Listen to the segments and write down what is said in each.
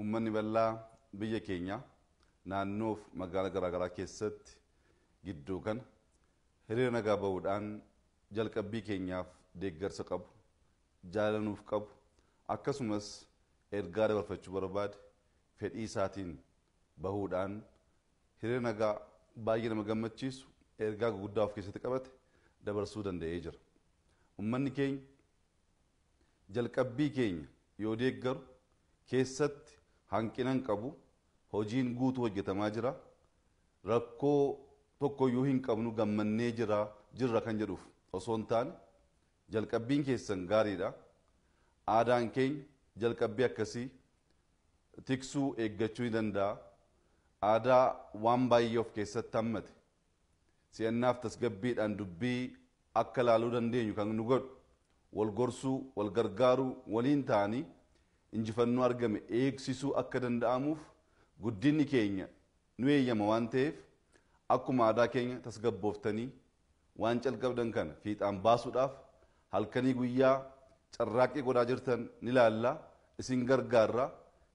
ummanni bal'aa biyya keenya naannoof magaalaa garaagaraa keessatti gidduu kan hiriira nagaa ba'uudhaan jalqabbii keenyaaf deeggarsa qabu jaalanuuf qabu akkasumas ergaa dabarfachuu barbaade fedhii isaatiin bahuudhaan hiriira nagaa baay'ee nama gammachiisu ergaa guddaa of keessatti qabate dabarsuu danda'ee jira. Ummanni keenya jalqabbii keenya yoo deeggaru keessatti hanqinan qabu hojiin guutuu hojjetamaa jira. Rakkoo tokkoyyuu hin qabnu gammannee jirra kan jedhuuf osoo hin taane jalqabbiin keessan gaariidha. Aadaan keenya jalqabbii akkasii tiksuu eeggachuu ni danda'a. Aadaa waan baay'ee of keessatti hammate si'annaaf tasgabbiidhaan dubbii akka laaluu dandeenyu kan nu godhu wal gorsuu wal gargaaruu waliin ta'anii injifannoo argame eegsisuu akka danda'amuuf guddinni keenya nu eeyyama waan ta'eef akkuma aadaa keenya tasgabbooftanii waan calqabdan kana fiixaan baasuudhaaf halkanii guyyaa carraaqqii godhaa jirtan ni laalla isin gargaarra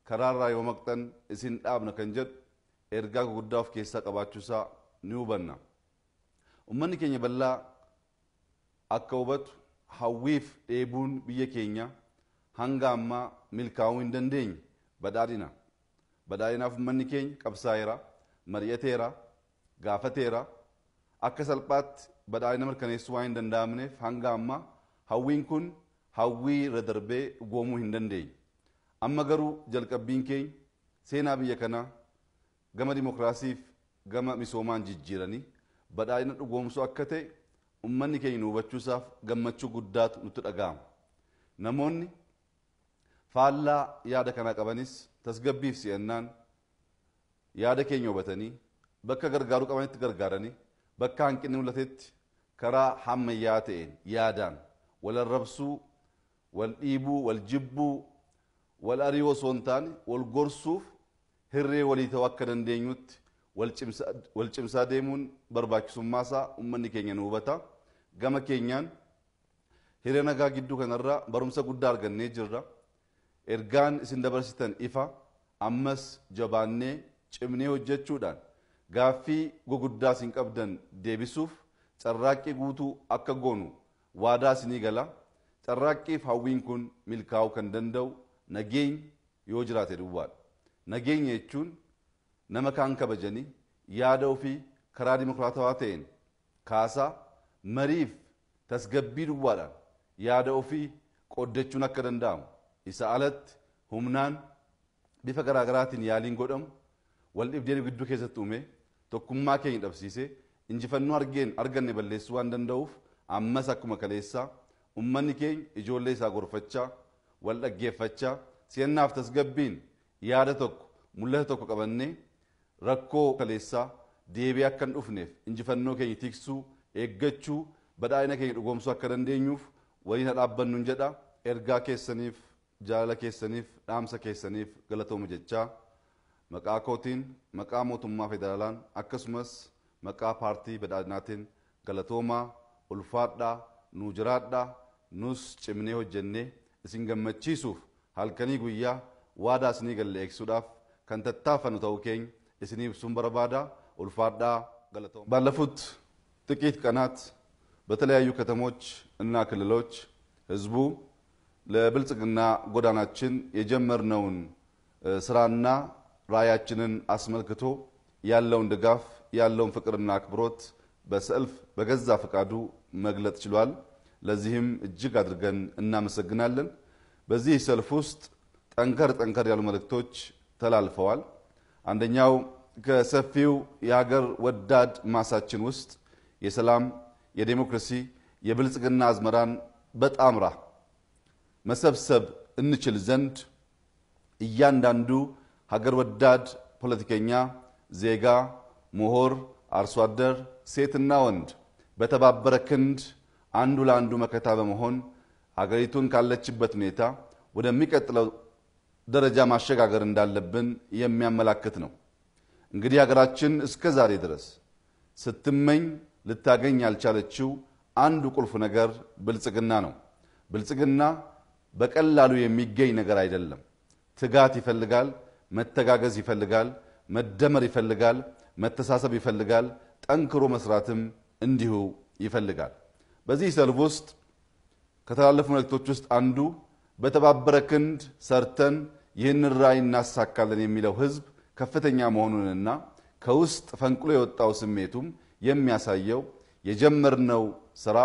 karaarraa yoo maqxan isin dhaabna kan jedhu ergaa guddaa of keessaa qabaachuusaa ni hubanna. Ummanni keenya bal'aa akka hubatu hawwiif dheebuun biyya keenya hanga ammaa milkaa'uu hin dandeenye badhaadhina. Badhaadhinaaf ummanni keenya qabsaa'eera, mari'ateera, gaafateera. Akka salphaatti badhaadhina mirkaneessuu waan hin danda'amneef hanga ammaa hawwiin kun hawwii irra darbee dhugoomuu hin dandeenye. Amma garuu jalqabbiin keenya seenaa biyya kanaa gama dimokiraasiif gama misoomaan jijjiiranii badhaadhina dhugoomsuu akka ta'e ummanni keenya nu hubachuusaaf gammachuu guddaatu nutti dhaga'ama. Namoonni faallaa yaada kanaa qabanis tasgabbiif si'annaan yaada keenya hubatanii bakka gargaaruu qabanitti gargaaranii bakka hanqinni mul'atetti karaa hammayyaa ta'een yaadaan wal arrabsuu, wal dhiibuu, wal jibbuu, wal ari'uu osoo hin taane wal gorsuuf hirree walii ta'uu akka dandeenyutti wal cimsaa deemuun barbaachisummaasaa ummanni keenya nu hubata. Gama keenyaan hiriira nagaa gidduu kanarraa barumsa guddaa argannee jirra. Ergaan isin dabarsitan ifa ammas jabaannee cimnee hojjechuudhaan gaaffii guguddaa isin qabdan deebisuuf carraaqqii guutuu akka goonu waadaa isinii gala. Carraaqqiif hawwiin kun milkaa'uu kan danda'u nageenya yoo jiraate duwwaadha. Nageenya jechuun nama kaan kabajanii yaada ofii karaa dimokiraatawaa ta'een kaasaa mariif tasgabbii duwwaadhaan yaada ofii qooddachuun akka danda'amu. Isa alatti humnaan bifa garaagaraatiin yaaliin godhamu wal dhibdee gidduu keessatti uume tokkummaa keenya dhabsiisee injifannoo arganne balleessuu waan danda'uuf ammas akkuma kaleessaa ummanni keenya ijoollee isaa gorfachaa wal dhaggeeffachaa si'annaaf tasgabbiin yaada tokko mul'ata tokko qabannee rakkoo kaleessaa deebi'ee akka hin dhufneef injifannoo keenya tiksuu eeggachuu badhaadhina keenya dhugoomsuu akka dandeenyuuf waliin dhaabbannu jedha. Ergaa keessaniif jaalala keessaniif dhaamsa keessaniif galatoomu jechaa maqaa kootiin maqaa mootummaa federaalaan akkasumas maqaa paartii badhaadhinaatiin galatoomaa ulfaadhaa nuu jiraadhaa nus cimnee hojjennee isin gammachiisuuf halkanii guyyaa waadaa isinii galle eegsuudhaaf kan tattaafannu ta'uu keenya isinii ibsuun barbaada. ulfaadhaa galatoomaa። ባለፉት ጥቂት ቀናት በተለያዩ ከተሞች እና ክልሎች ህዝቡ ለብልጽግና ጎዳናችን የጀመርነውን ስራና ራዕያችንን አስመልክቶ ያለውን ድጋፍ ያለውን ፍቅርና አክብሮት በሰልፍ በገዛ ፈቃዱ መግለጽ ችሏል። ለዚህም እጅግ አድርገን እናመሰግናለን። በዚህ ሰልፍ ውስጥ ጠንከር ያሉ መልእክቶች ተላልፈዋል። አንደኛው ከሰፊው የሀገር ወዳድ ማሳችን ውስጥ የሰላም የዲሞክራሲ የብልጽግና አዝመራን በጣምራ መሰብሰብ እንችል ዘንድ እያንዳንዱ ሀገር ወዳድ ፖለቲከኛ ዜጋ ምሁር አርሶ አደር ሴትና ወንድ በተባበረ ክንድ አንዱ ለአንዱ መከታ በመሆን ሀገሪቱን ካለችበት ሁኔታ ወደሚቀጥለው ደረጃ ማሸጋገር እንዳለብን የሚያመላክት ነው። እንግዲህ ሀገራችን እስከ ዛሬ ድረስ ስትመኝ ልታገኝ ያልቻለችው አንዱ ቁልፍ ነገር ብልጽግና ነው። ብልጽግና በቀላሉ የሚገኝ ነገር አይደለም። ትጋት ይፈልጋል፣ መተጋገዝ ይፈልጋል መደመር ይፈልጋል መተሳሰብ ይፈልጋል ጠንክሮ መስራትም እንዲሁ ይፈልጋል በዚህ ሰልፍ ውስጥ ከተላለፉ መልእክቶች ውስጥ አንዱ በተባበረ ክንድ ሰርተን ይህንን ራዕይ እናሳካለን የሚለው ህዝብ ከፍተኛ መሆኑንና ከውስጥ ፈንቅሎ የወጣው ስሜቱም የሚያሳየው የጀመርነው ስራ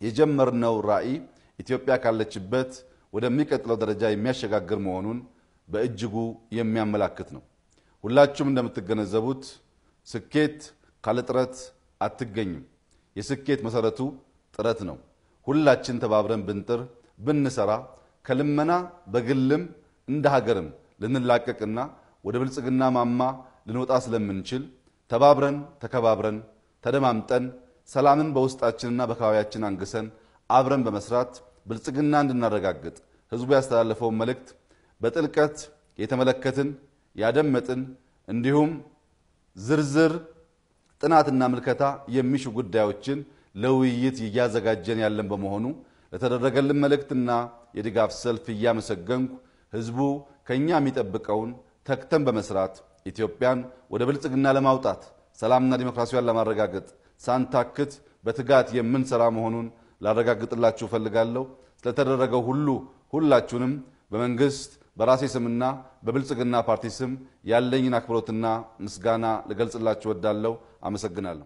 የጀመርነው ራዕይ ኢትዮጵያ ካለችበት ወደሚቀጥለው ደረጃ የሚያሸጋግር መሆኑን በእጅጉ የሚያመላክት ነው ሁላችሁም እንደምትገነዘቡት ስኬት ካለ ጥረት አትገኝም የስኬት መሰረቱ ጥረት ነው ሁላችን ተባብረን ብንጥር ብንሰራ ከልመና በግልም እንደ ሀገርም ልንላቀቅና ወደ ብልጽግና ማማ ልንወጣ ስለምንችል ተባብረን ተከባብረን ተደማምጠን ሰላምን በውስጣችንና በካባቢያችን አንግሰን አብረን በመስራት ብልጽግና እንድናረጋግጥ ህዝቡ ያስተላለፈው መልእክት በጥልቀት የተመለከትን ያደመጥን እንዲሁም ዝርዝር ጥናትና ምልከታ የሚሹ ጉዳዮችን ለውይይት ያዘጋጀን ያለን በመሆኑ ለተደረገልን መልእክትና የድጋፍ ሰልፍ ያመሰገንኩ ህዝቡ ከኛ የሚጠብቀውን ተክተን በመስራት ኢትዮጵያን ወደ ብልጽግና ለማውጣት ሰላምና ዲሞክራሲያን ለማረጋገጥ ሳንታክት በትጋት የምንሰራ መሆኑን ላረጋግጥላችሁ ፈልጋለሁ ስለተደረገው ሁሉ ሁላችሁንም በመንግስት በራሴ ስምና በብልጽግና ፓርቲ ስም ያለኝን አክብሮትና ምስጋና ልገልጽላችሁ ወዳለሁ አመሰግናለሁ